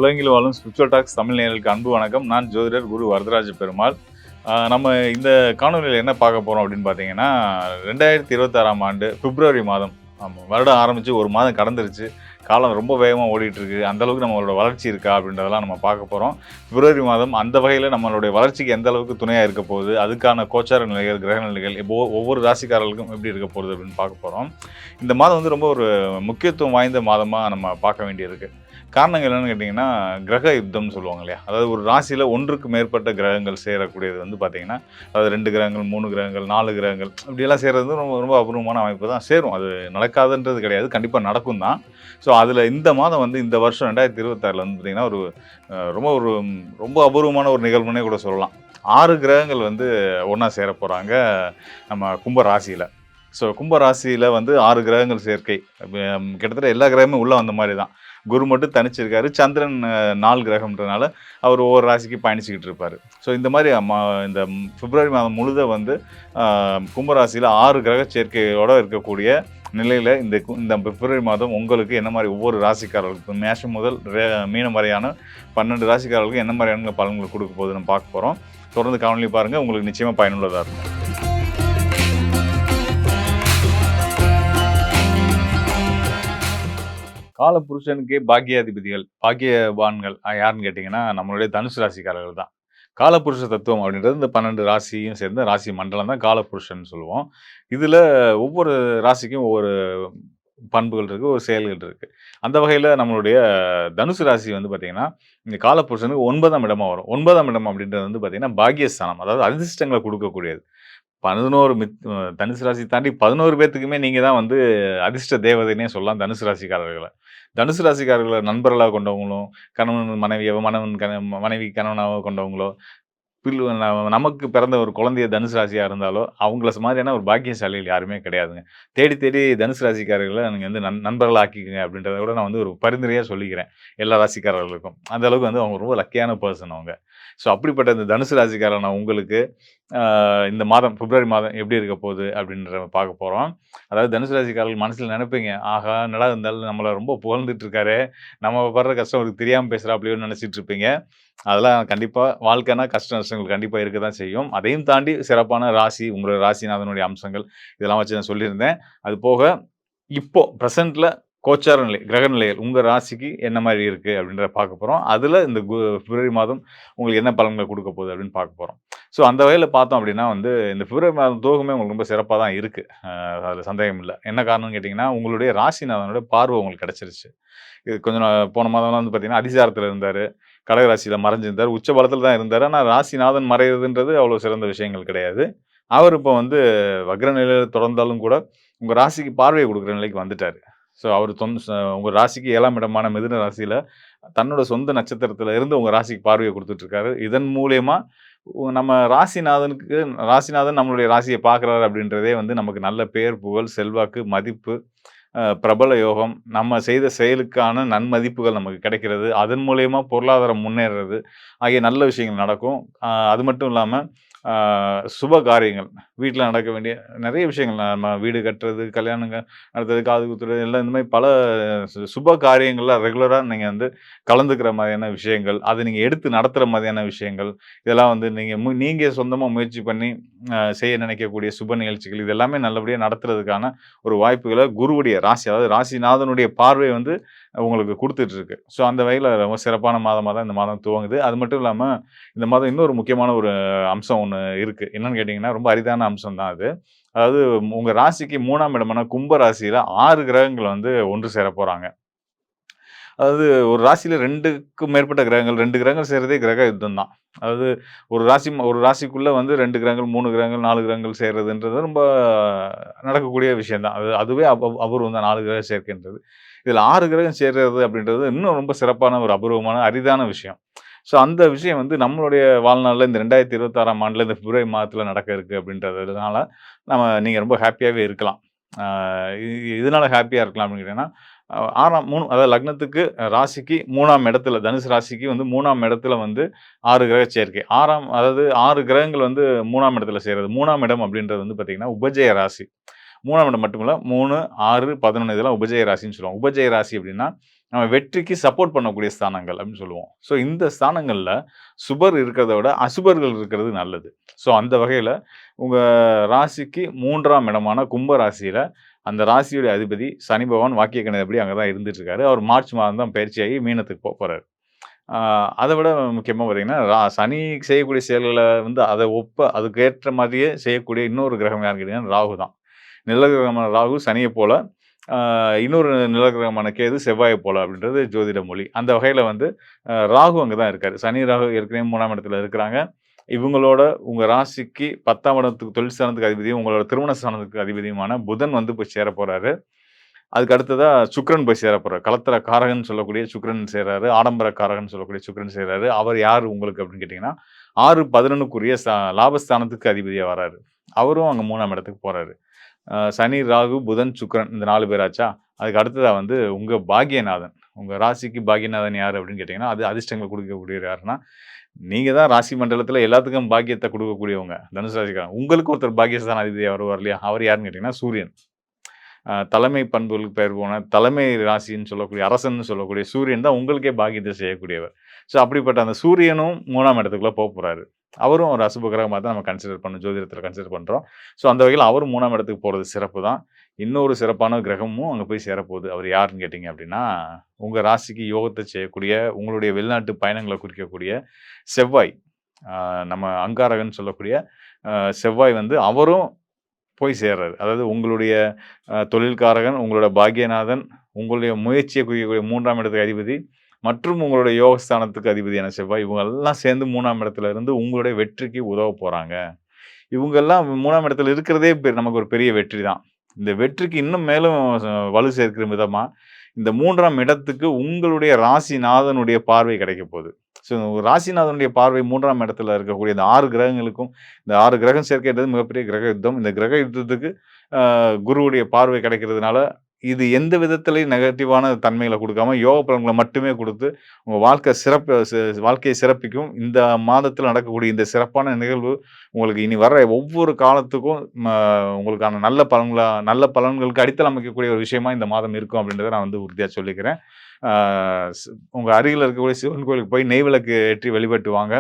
உலகில் வாழும் spiritual tax Tamil நேயர்களுக்கு அன்பு வணக்கம். நான் ஜோதிடர் குரு வரதராஜ பெருமாள். நம்ம இந்த காணொலியில் என்ன பார்க்க போகிறோம் அப்படின்னு பார்த்தீங்கன்னா, 2026ஆம் ஆண்டு பிப்ரவரி மாதம். ஆமாம், வருடம் ஆரம்பித்து ஒரு மாதம் கடந்துருச்சு. காலம் ரொம்ப வேகமாக ஓடிட்டுருக்கு. அந்தளவுக்கு நம்மளோட வளர்ச்சி இருக்கா அப்படின்றதெல்லாம் நம்ம பார்க்க போகிறோம். பிப்ரவரி மாதம் அந்த வகையில் நம்மளுடைய வளர்ச்சிக்கு எந்த அளவுக்கு துணையாக இருக்க போகுது, அதுக்கான கோச்சார நிலைகள், கிரக நிலைகள் ஒவ்வொரு ராசிக்காரர்களுக்கும் எப்படி இருக்க போகுது அப்படின்னு பார்க்க போகிறோம். இந்த மாதம் வந்து ரொம்ப ஒரு முக்கியத்துவம் வாய்ந்த மாதமாக நம்ம பார்க்க வேண்டியிருக்கு. காரணங்கள் என்னென்னு கேட்டிங்கன்னா, கிரக யுத்தம்னு சொல்லுவாங்க இல்லையா? அதாவது ஒரு ராசியில் ஒன்றுக்கு மேற்பட்ட கிரகங்கள் சேரக்கூடியது வந்து பார்த்திங்கன்னா, அதாவது 2 கிரகங்கள், 3 கிரகங்கள், 4 கிரகங்கள் இப்படியெல்லாம் சேர்றது வந்து ரொம்ப ரொம்ப அபூர்வமான அமைப்பு தான். சேரும், அது நடக்காதுன்றது கிடையாது, கண்டிப்பாக நடக்கும் தான். ஸோ அதில் இந்த மாதம் வந்து இந்த வருஷம் 2026 வந்து பார்த்திங்கன்னா ஒரு ரொம்ப அபூர்வமான ஒரு நிகழ்வுன்னே கூட சொல்லலாம். 6 கிரகங்கள் வந்து ஒன்றா சேர போகிறாங்க நம்ம கும்ப ராசியில். ஸோ கும்ப ராசியில் வந்து 6 கிரகங்கள் சேர்க்கை. கிட்டத்தட்ட எல்லா கிரகமும் உள்ளே வந்த மாதிரி தான். குரு மட்டும் தனிச்சிருக்காரு. சந்திரன் 4 கிரகம்ன்றனால அவர் ஒவ்வொரு ராசிக்கு பயணிச்சுக்கிட்டு இருப்பார். ஸோ இந்த மாதிரி இந்த பிப்ரவரி மாதம் முழுத வந்து கும்பராசியில் 6 கிரக சேர்க்கையோடு இருக்கக்கூடிய நிலையில் இந்த பிப்ரவரி மாதம் உங்களுக்கு என்ன மாதிரி ஒவ்வொரு ராசிக்காரர்களுக்கும் மேஷம் முதல் மீனம் வரையான 12 ராசிக்காரர்களுக்கும் என்ன மாதிரியான பலன்கள் கொடுக்க போகுதுன்னு பார்க்க போகிறோம். தொடர்ந்து காணொலி பாருங்கள், உங்களுக்கு நிச்சயமாக பயனுள்ளதாக இருக்கும். கால புருஷனுக்கே பாக்கியாதிபதிகள், பாக்கியவான்கள் யாருன்னு கேட்டிங்கன்னா, நம்மளுடைய தனுசு ராசிக்காரர்கள் தான். காலப்புருஷ தத்துவம் அப்படின்றது இந்த 12 ராசியும் சேர்ந்த ராசி மண்டலம் தான் காலப்புருஷன் சொல்லுவோம். இதில் ஒவ்வொரு ராசிக்கும் ஒவ்வொரு பண்புகள் இருக்குது, ஒரு செயல்கள் இருக்குது. அந்த வகையில் நம்மளுடைய தனுசு ராசி வந்து பார்த்திங்கன்னா, இந்த காலப்புருஷனுக்கு 9ஆம் இடமா வரும். 9ஆம் இடம் அப்படின்றது வந்து பார்த்திங்கன்னா பாக்கியஸ்தானம், அதாவது அதிர்ஷ்டங்களை கொடுக்கக்கூடியது. 11 தனுசு ராசி தாண்டி 11 பேர்த்துக்குமே நீங்கள் தான் வந்து அதிர்ஷ்ட தேவதைன்னே சொல்லலாம் தனுசு ராசிக்காரர்களை. தனுசு ராசிக்காரர்களை நண்பர்களாக கொண்டவங்களும், கணவன் மனைவியோ, மனைவி கணவனாக கொண்டவங்களோ, நமக்கு பிறந்த ஒரு குழந்தைய தனுசு ராசியாக இருந்தாலோ அவங்கள மாதிரியான ஒரு பாக்கியசாலிகள் யாருமே கிடையாதுங்க. தேடி தேடி தனுசு ராசிக்காரர்களை நீங்கள் வந்து நண்பர்களாக ஆக்கிக்கங்க அப்படின்றத கூட நான் வந்து ஒரு பரிந்துரையாக சொல்லிக்கிறேன் எல்லா ராசிக்காரர்களுக்கும். அந்த அளவுக்கு வந்து அவங்க ரொம்ப லக்கியான பர்சன் அவங்க. ஸோ அப்படிப்பட்ட இந்த தனுசு ராசிக்காரன் உங்களுக்கு இந்த மாதம் பிப்ரவரி மாதம் எப்படி இருக்க போகுது அப்படின்ற பார்க்க போகிறோம். அதாவது தனுசு ராசிக்காரர்கள் மனசில் நினைப்பீங்க, ஆகா நல்லா இருந்தாலும் நம்மளை ரொம்ப புகழ்ந்துட்டு இருக்காரு, நம்ம படுற கஷ்டம் அவருக்கு தெரியாமல் பேசுகிறாப்லையோன்னு நினச்சிட்டு இருப்பீங்க. அதெல்லாம் கண்டிப்பாக வாழ்க்கைனா கஷ்ட நஷ்டங்கள் கண்டிப்பாக இருக்க தான் செய்யும். அதையும் தாண்டி சிறப்பான ராசி, உங்களோட ராசிநாதனுடைய அம்சங்கள் இதெல்லாம் வச்சு நான் சொல்லியிருந்தேன். அது போக இப்போ ப்ரெசென்ட்டில் கோச்சார நிலை, கிரக நிலைகள் உங்கள் ராசிக்கு என்ன மாதிரி இருக்குது அப்படின்றத பார்க்க போகிறோம். அதில் இந்த பிப்ரவரி மாதம் உங்களுக்கு என்ன பலன்களை கொடுக்க போகுது அப்படின்னு பார்க்க போகிறோம். ஸோ அந்த வகையில் பார்த்தோம் அப்படின்னா வந்து இந்த பிப்ரவரி மாதம் துவக்கமே உங்களுக்கு ரொம்ப சிறப்பாக தான் இருக்குது. அதில் சந்தேகம் இல்லை. என்ன காரணம்னு கேட்டிங்கன்னா, உங்களுடைய ராசிநாதனுடைய பார்வை உங்களுக்கு கிடச்சிருச்சு. இது கொஞ்சம் போன மாதம்லாம் வந்து பார்த்திங்கன்னா அதிசாரத்தில் இருந்தார், கடகராசியில் மறைஞ்சிருந்தார், உச்ச பலத்தில் தான் இருந்தார். ஆனால் ராசிநாதன் மறைகிறதுன்றது அவ்வளோ சிறந்த விஷயங்கள் கிடையாது. அவர் இப்போ வந்து வக்ர நிலையில் தொடர்ந்தாலும் கூட உங்கள் ராசிக்கு பார்வையை கொடுக்குற நிலைக்கு வந்துட்டார். ஸோ அவர் உங்கள் ராசிக்கு 7ஆம் இடமான மிதுன ராசியில் தன்னோட சொந்த நட்சத்திரத்தில் இருந்து உங்கள் ராசிக்கு பார்வையை கொடுத்துட்ருக்காரு. இதன் மூலயமா நம்ம ராசிநாதன் நம்மளுடைய ராசியை பார்க்குறாரு அப்படின்றதே வந்து நமக்கு நல்ல பேர், புகழ், செல்வாக்கு, மதிப்பு, பிரபல யோகம், நம்ம செய்த செயலுக்கான நன்மதிப்புகள் நமக்கு கிடைக்கிறது, அதன் மூலயமா பொருளாதாரம் முன்னேறது ஆகிய நல்ல விஷயங்கள் நடக்கும். அது மட்டும் இல்லாமல் சுப காரியங்கள், வீட்டில் நடக்க வேண்டிய நிறைய விஷயங்கள், நம்ம வீடு கட்டுறது, கல்யாணங்க அடுத்தது காது குத்துறது, எல்லாம் இந்த மாதிரி பல சுப காரியங்கள்லாம் ரெகுலராக நீங்கள் வந்து கலந்துக்கிற மாதிரியான விஷயங்கள், அதை நீங்கள் எடுத்து நடத்துகிற மாதிரியான விஷயங்கள், இதெல்லாம் வந்து நீங்கள் சொந்தமாக முயற்சி பண்ணி செய்ய நினைக்கக்கூடிய சுப நிகழ்ச்சிகள் இது எல்லாமே நல்லபடியாக நடத்துறதுக்கான ஒரு வாய்ப்புகளை குருவுடைய ராசி, அதாவது ராசிநாதனுடைய பார்வை வந்து உங்களுக்கு கொடுத்துட்ருக்கு. ஸோ அந்த வகையில் ரொம்ப சிறப்பான மாதமாக தான் இந்த மாதம் துவங்குது. அது மட்டும் இல்லாமல் இந்த மாதம் இன்னொரு முக்கியமான ஒரு அம்சம் ஒன்று இருக்குது. என்னென்னு கேட்டிங்கன்னா, ரொம்ப அரிதான அம்சம் தான் அது. அதாவது உங்கள் ராசிக்கு 3ஆம் இடமான கும்ப ராசியில் 6 கிரகங்கள் வந்து ஒன்று சேர போகிறாங்க. அதாவது ஒரு ராசியில் 2க்கும் மேற்பட்ட கிரகங்கள், 2 கிரகங்கள் சேர்றதே கிரக யுத்தம் தான். அதாவது ஒரு ராசிக்குள்ளே வந்து 2 கிரகங்கள், 3 கிரகங்கள், 4 கிரகங்கள் சேர்றதுன்றது ரொம்ப நடக்கக்கூடிய விஷயம் தான். அதுவே அபூர்வம் தான், 4 கிரக சேர்க்கைன்றது. இதில் 6 கிரகம் சேர்றது அப்படின்றது இன்னும் ரொம்ப சிறப்பான ஒரு அபூர்வமான அரிதான விஷயம். ஸோ அந்த விஷயம் வந்து நம்மளுடைய வாழ்நாளில் இந்த 2026ஆம் ஆண்டில் இந்த பிப்ரவரி மாதத்தில் நடக்க இருக்குது அப்படின்றதுனால நீங்கள் ரொம்ப ஹாப்பியாகவே இருக்கலாம். இதனால் ஹாப்பியாக இருக்கலாம் அப்படின்னு கேட்டிங்கன்னா, 3 அதாவது லக்னத்துக்கு ராசிக்கு 3ஆம் இடத்துல, தனுசு ராசிக்கு வந்து 3ஆம் இடத்துல வந்து 6 கிரக சேர்க்கை. அதாவது 6 கிரகங்கள் வந்து 3ஆம் இடத்துல சேர்றது. 3ஆம் இடம் அப்படின்றது வந்து பார்த்திங்கன்னா உபஜய ராசி. 3ஆம் இடம் மட்டுமில்ல 3, 6, 11 இதெல்லாம் உபஜய ராசின்னு சொல்லுவோம். உபஜய ராசி அப்படின்னா, நம்ம வெற்றிக்கு சப்போர்ட் பண்ணக்கூடிய ஸ்தானங்கள் அப்படின்னு சொல்லுவோம். ஸோ இந்த ஸ்தானங்கள்ல சுபர் இருக்கிறத விட அசுபர்கள் இருக்கிறது நல்லது. ஸோ அந்த வகையில உங்க ராசிக்கு 3ஆம் இடமான கும்ப ராசியில அந்த ராசியுடைய அதிபதி சனி பகவான் வாக்கிய கணிதப்படி அங்க தான் இருந்துட்டு இருக்காரு. அவர் மார்ச் மாதம் தான் பயிற்சியாகி மீனத்துக்கு போறாரு. அத விட முக்கியமா பார்த்தீங்கன்னா, சனி செய்யக்கூடிய செயல்கள வந்து அதுக்கு ஏற்ற மாதிரியே செய்யக்கூடிய இன்னொரு கிரகம் யாருன்னு கேட்டீங்கன்னா, ராகு தான். நிழல் கிரகமான ராகு சனிய போல, அ இன்னொரு நிழல் கிரகமான கேது செவ்வாய போல அப்படின்றது ஜோதிட மொழி. அந்த வகையில வந்து ராகு அங்க தான் இருக்காரு. சனி, ராகு ஏற்கனவே 3ஆம் இடத்துல இருக்கிறாங்க. இவங்களோட உங்க ராசிக்கு 10ஆம் இடத்துக்கு தொழில் ஸ்தானத்துக்கு அதிபதியும், உங்களோட திருமண ஸ்தானத்துக்கு அதிபதியுமான புதன் வந்து போய் சேர போறாரு. அதுக்கு அடுத்ததா சுக்கிரன் போய் சேர போறாரு. கலத்திர காரகன்னு சொல்லக்கூடிய சுக்கிரன் சேர்றாரு. ஆடம்பர காரகன்னு சொல்லக்கூடிய சுக்கிரன் சேர்றாரு. அவர் யார் உங்களுக்கு அப்படின்னு கேட்டீங்கன்னா, 6, 11க்குரிய லாபஸ்தானத்துக்கு அதிபதியா வராரு. அவரும் அங்க 3ஆம் இடத்துக்கு போறாரு. சனி, ராகு, புதன், சுக்கிரன் இந்த 4 பேராச்சா? அதுக்கு அடுத்ததா வந்து உங்க பாக்கியநாதன். உங்க ராசிக்கு பாக்கியநாதன் யாரு அப்படின்னு கேட்டீங்கன்னா, அது அதிர்ஷ்டங்கள குடுக்கக்கூடியவர் யாருன்னா, நீங்க தான் ராசி மண்டலத்தில எல்லாத்துக்கும் பாக்கியத்த குடுக்கக்கூடியவங்க. தனுசு ராசிக்காரங்க. உங்களுக்கு ஒருத்தர் பாக்கியஸ்தான அதிபதியா வருவார் இல்லையா? அவர் யாருன்னு கேட்டீங்கன்னா, சூரியன். தலைமை பண்புகளுக்கு பெயர் போன தலைமை ராசின்னு சொல்லக்கூடிய அரசன்னு சொல்லக்கூடிய சூரியன் தான் உங்களுக்கே பாக்கியத்த செய்யக்கூடியவர். ஸோ அப்படிப்பட்ட அந்த சூரியனும் 3ஆம் இடத்துக்குள்ள போறாரு. அவரும் ஒரு அசுப கிரகமா தான் நம்ம கன்சிடர் பண்ணோம். ஜோதிடத்தில கன்சிடர் பண்றோம். ஸோ அந்த வகையில அவரும் 3ஆம் இடத்துக்கு போறது சிறப்பு தான். இன்னொரு சிறப்பான கிரகமும் அங்க போய் சேரப்போகுது. அவர் யாருன்னு கேட்டீங்க அப்படின்னா, உங்க ராசிக்கு யோகத்த செய்யக்கூடிய, உங்களுடைய வெளிநாட்டு பயணங்கள குறிக்கக்கூடிய செவ்வாய். அ நம்ம அங்காரகன்னு சொல்லக்கூடிய செவ்வாய் வந்து அவரும் போய் சேர்றாரு. அதாவது உங்களுடைய தொழில்காரகன், உங்களோட பாக்கியநாதன், உங்களுடைய முயற்சிய குறிக்கக்கூடிய 3ஆம் இடத்துக்கு அதிபதி மற்றும் உங்களுடைய யோகஸ்தானத்துக்கு அதிபதியான செவ்வாய், இவங்க எல்லாம் சேர்ந்து 3ஆம் இடத்துல இருந்து உங்களுடைய வெற்றிக்கு உதவப் போறாங்க. இவங்கெல்லாம் 3ஆம் இடத்துல இருக்கிறதே நமக்கு ஒரு பெரிய வெற்றி தான். இந்த வெற்றிக்கு இன்னும் மேலும் வலு சேர்க்கிற விதமா, இந்த 3ஆம் இடத்துக்கு உங்களுடைய ராசிநாதனுடைய பார்வை கிடைக்கப் போகுது. ஸோ ராசிநாதனுடைய பார்வை 3ஆம் இடத்துல இருக்கக்கூடிய இந்த 6 கிரகங்களுக்கும், இந்த 6 கிரகம் சேர்க்கைன்றது மிகப்பெரிய கிரக யுத்தம். இந்த கிரக யுத்தத்துக்கு குருவுடைய பார்வை கிடைக்கிறதுனால, இது எந்த விதத்திலயும் நெகட்டிவான தன்மைகள குடுக்காம, யோக பலன்கள மட்டுமே குடுத்து, உங்க வாழ்க்கையை சிறப்பிக்கும். இந்த மாதத்தில நடக்கக்கூடிய இந்த சிறப்பான நிகழ்வு, உங்களுக்கு இனி வர்ற ஒவ்வொரு காலத்துக்கும் உங்களுக்கான நல்ல பலன்களுக்கு அடித்தளம் அமைக்கக்கூடிய ஒரு விஷயமா இந்த மாதம் இருக்கும் அப்படின்றத நான் வந்து உறுதியா சொல்லிக்கிறேன். ஆ உங்க அருகில இருக்கக்கூடிய சிவன் கோயிலுக்கு போய் நெய் விளக்கு ஏற்றி வழிபட்டு வாங்க.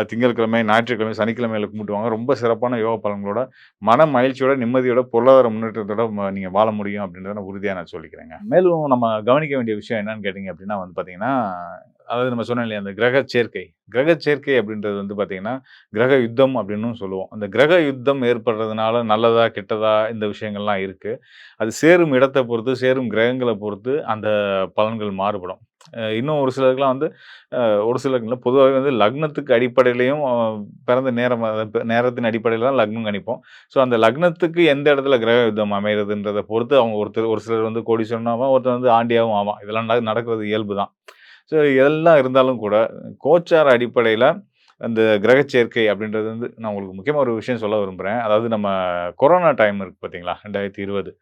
திங்கட்கிழமை, ஞாயிற்றுக்கிழமை, சனிக்கிழமையில கும்பிட்டு வாங்க. ரொம்ப சிறப்பான யோக பலன்களோட, மன மகிழ்ச்சியோட, நிம்மதியோட, பொருளாதார முன்னேற்றத்தோட நீங்க வாழ முடியும் அப்படின்றத நான் உறுதியா சொல்லிக்கிறேங்க. மேலும் நம்ம கவனிக்க வேண்டிய விஷயம் என்னன்னு கேட்டீங்க அப்படின்னா வந்து பார்த்தீங்கன்னா, அதாவது நம்ம சொன்னோம் இல்லையா, அந்த கிரக சேர்க்கை. கிரக சேர்க்கை அப்படின்றது வந்து பார்த்தீங்கன்னா, கிரக யுத்தம் அப்படின்னும் சொல்லுவோம். அந்த கிரக யுத்தம் ஏற்படுறதுனால நல்லதா, கெட்டதா இந்த விஷயங்கள்லாம் இருக்கு. அது சேரும் இடத்த பொறுத்து, சேரும் கிரகங்கள பொறுத்து அந்த பலன்கள் மாறுபடும். இன்னும் ஒரு சிலருக்குலாம் வந்து ஒரு சிலருக்கு இல்ல, பொதுவாவே வந்து லக்னத்துக்கு அடிப்படையிலயும் பிறந்த நேரத்தின் அடிப்படையில தான் லக்னம் கணிப்போம். ஸோ அந்த லக்னத்துக்கு எந்த இடத்துல கிரக யுத்தம் அமைறதுன்றத பொறுத்து அவங்க ஒரு சிலர் வந்து கோடீஸ்வரனும் ஆவான், ஒருத்தர் வந்து ஆண்டியாவும் ஆவான். இதெல்லாம் நடக்கிறது இயல்பு தான். ஸோ இதெல்லாம் இருந்தாலும் கூட, கோச்சார அடிப்படையில அந்த கிரக சேர்க்கை அப்படின்றது வந்து நான் உங்களுக்கு முக்கியமா ஒரு விஷயம் சொல்ல விரும்புறேன். அதாவது நம்ம கொரோனா டைம் இருக்கு பார்த்தீங்களா? 2020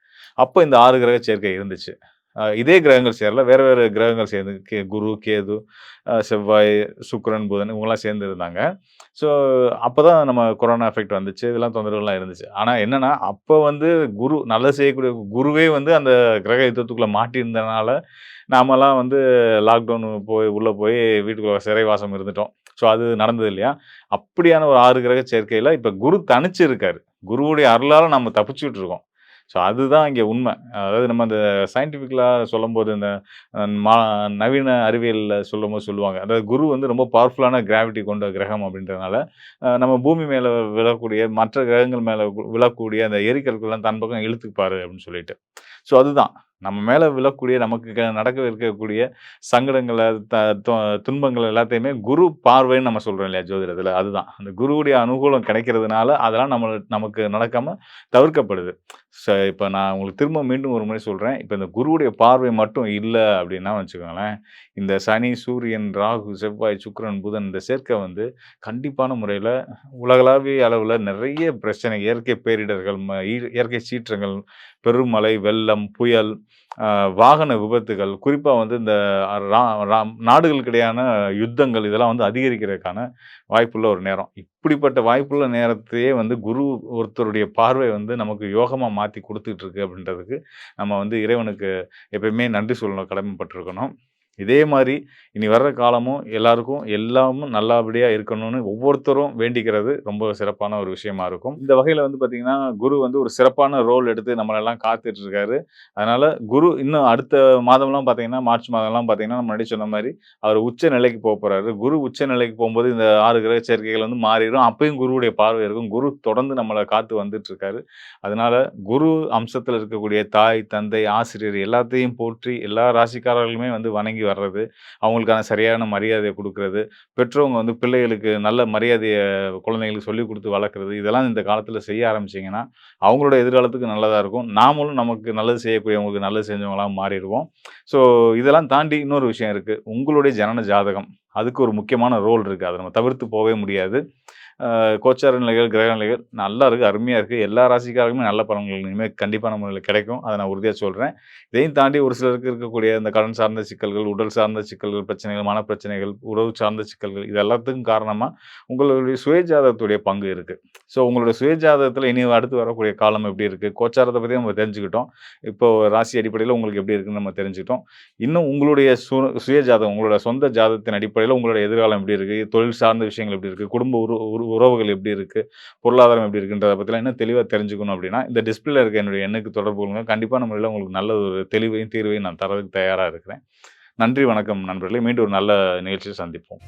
அப்ப இந்த 6 கிரக சேர்க்கை இருந்துச்சு. இதே கிரகங்கள் சேரல. வேற வேற கிரகங்கள் சேர்ந்து குரு, கேது, செவ்வாய், சுக்கிரன், புதன் இவங்கலாம் சேர்ந்து இருந்தாங்க. ஸோ அப்பதான் நம்ம கொரோனா எஃபெக்ட் வந்துச்சு. இதெல்லாம் தொந்தரவுலாம் இருந்துச்சு. ஆனா என்னன்னா, அப்ப வந்து நல்லது செய்யக்கூடிய குருவே வந்து அந்த கிரக யுத்தத்துக்குள்ள மாட்டியிருந்தனால, நாமலாம் வந்து லாக்டவுன் உள்ள போய் வீட்டுக்குள்ள சிறைவாசம் இருந்துட்டோம். ஸோ அது நடந்தது இல்லையா? அப்படியான ஒரு 6 கிரக சேர்க்கையில இப்ப குரு தனிச்சு இருக்காரு. குருவுடைய அருளால நம்ம தப்பிச்சுட்டு இருக்கோம். ஸோ அதுதான் இங்க உண்ம. அதாவது நம்ம அந்த சயின்டிஃபிக்கலா சொல்லும்போது, இந்த அ மா நவீன அறிவியல்ல சொல்லும்போது சொல்லுவாங்க. அதாவது குரு வந்து ரொம்ப பவர்ஃபுல்லான கிராவிட்டி கொண்ட கிரகம் அப்படின்றதுனால, நம்ம பூமி மேல விழக்கூடிய மற்ற கிரகங்கள் மேல விழக்கூடிய அந்த எரிக்கற்கள்லாம் தன் பக்கம் இழுத்துப்பாரு அப்படின்னு சொல்லிட்டு. ஸோ அதுதான். நம்ம மேல விழக்கூடிய நமக்கு நடக்க இருக்கக்கூடிய சங்கடங்கள, த தொ துன்பங்கள் எல்லாத்தையுமே குரு பார்வைன்னு நம்ம சொல்றோம் இல்லையா ஜோதிடத்துல. அதுதான். அந்த குருவுடைய அனுகூலம் கிடைக்கிறதுனால, அதெல்லாம் நமக்கு நடக்காம தவிர்க்கப்படுது. இப்ப நான் உங்களுக்கு திரும்ப மீண்டும் ஒரு முறை சொல்றேன். இப்ப இந்த குருவுடைய பார்வை மட்டும் இல்ல அப்டின்னா வச்சுக்கோங்களேன், இந்த சனி, சூரியன், ராகு, செவ்வாய், சுக்கிரன், புதன் இந்த சேர்க்கை வந்து கண்டிப்பான முறையில உலகளாவிய அளவுல நெறைய பிரச்சனை, இயற்கை பேரிடர்கள், இயற்கை சீற்றங்கள், பெருமழை, வெள்ளம், புயல் அ வாகன விபத்துகள், குறிப்பா வந்து இந்த ரா ராம் நாடுகளுக்கிடையான யுத்தங்கள் இதெல்லாம் வந்து அதிகரிக்கிறதுக்கான வாய்ப்புள்ள ஒரு நேரம். இப்படிப்பட்ட வாய்ப்புள்ள நேரத்தையே வந்து குரு ஒருத்தருடைய பார்வை வந்து நமக்கு யோகமா மாத்தி குடுத்துட்டு இருக்கு அப்படின்றதுக்கு, நம்ம வந்து இறைவனுக்கு எப்பயுமே நன்றி சொல்லணும், கடமைப்பட்டுருக்கணும். இதே மாரி இனி வர்ற காலமும் எல்லாருக்கும் எல்லாமும் நல்லபடியா இருக்கணும்னு ஒவ்வொருத்தரும் வேண்டிக்கிறது ரொம்ப சிறப்பான ஒரு விஷயமா இருக்கும். இந்த வகையில வந்து பார்த்தீங்கன்னா, குரு வந்து ஒரு சிறப்பான ரோல் எடுத்து நம்மளெல்லாம் காத்துட்டு இருக்காரு. அதனால குரு இன்னும் அடுத்த மாதம்லாம் பார்த்தீங்கன்னா, மார்ச் மாதம்லாம் பார்த்தீங்கன்னா, நான் முன்னாடி சொன்ன மாரி அவர் உச்ச நிலைக்கு போப்போறாரு. குரு உச்ச நிலைக்கு போம்போது இந்த 6 கிரக சேர்க்கைகள் வந்து மாறிரும். அப்பயும் குருவுடைய பார்வை இருக்கும். குரு தொடர்ந்து நம்மள காத்து வந்துட்டு இருக்காரு. அதனால குரு அம்சத்துல இருக்கக்கூடிய தாய், தந்தை, ஆசிரியர் எல்லாத்தையும் போற்றி எல்லா ராசிக்காரர்களுமே வந்து வணங்கி வர்றது, அவங்களுக்கான சரியான மரியாதைய குடுக்குறது, பெற்றவங்க வந்து பிள்ளைகளுக்கு நல்ல மரியாதைய குழந்தைகளுக்கு சொல்லிக் குடுத்து வளர்க்குறது, இதெல்லாம் இந்த காலத்துல செய்ய ஆரம்பிச்சீங்கன்னா, அவங்களோட எதிர்காலத்துக்கு நல்லதா இருக்கும். நாமளும் நமக்கு நல்லது செய்யக்கூடியவங்களுக்கு நல்லது செஞ்சவங்களா மாறிருவோம். ஸோ இதெல்லாம் தாண்டி இன்னொரு விஷயம் இருக்கு. உங்களுடைய ஜனன ஜாதகம். அதுக்கு ஒரு முக்கியமான ரோல் இருக்கு. அத நம்ம தவிர்த்து போவே முடியாது. கோச்சார நிலைகள், கிரக நிலைகள் நல்லா இருக்கு. அருமையா இருக்கு. எல்லா ராசிக்காருக்குமே நல்ல பலன்கள் இனிமே கண்டிப்பா நம்மளுக்கு கிடைக்கும். அத நான் உறுதியா சொல்றேன். இதையும் தாண்டி ஒரு சிலருக்கு இருக்கக்கூடிய இந்த கடன் சார்ந்த சிக்கல்கள், உடல் சார்ந்த சிக்கல்கள், பிரச்சனைகள், மனப்பிரச்சனைகள், உறவு சார்ந்த சிக்கல்கள் இது எல்லாத்துக்கும் காரணமா உங்களுடைய சுயஜாதகத்துடைய பங்கு இருக்கு. ஸோ உங்களுடைய சுயஜாதகத்துல இனி அடுத்து வரக்கூடிய காலம் எப்படி இருக்கு? கோச்சாரத்த பத்தி நம்ம தெரிஞ்சுக்கிட்டோம். இப்போ ராசி அடிப்படையில உங்களுக்கு எப்படி இருக்குன்னு நம்ம தெரிஞ்சுக்கிட்டோம். இன்னும் உங்களுடைய சுயஜாதகம், உங்களோட சொந்த ஜாதகத்தின் அடிப்படையில உங்களோட எதிர்காலம் எப்படி இருக்கு? தொழில் சார்ந்த விஷயங்கள் எப்படி இருக்கு? குடும்ப உறவுகள் எப்படி இருக்கு? பொருளாதாரம் எப்படி இருக்குன்றத பத்திலாம் இன்னும் தெளிவா தெரிஞ்சுக்கணும் அப்படின்னா, இந்த டிஸ்ப்ளேல இருக்க என்னுடைய எண்ணுக்கு தொடர்பு கொள்ளுங்க. கண்டிப்பான முறையில உங்களுக்கு நல்ல ஒரு தெளிவையும், தீர்வையும் நான் தர்றதுக்கு தயாரா இருக்கிறேன். நன்றி, வணக்கம் நண்பர்களே. மீண்டும் ஒரு நல்ல நிகழ்ச்சியில் சந்திப்போம்.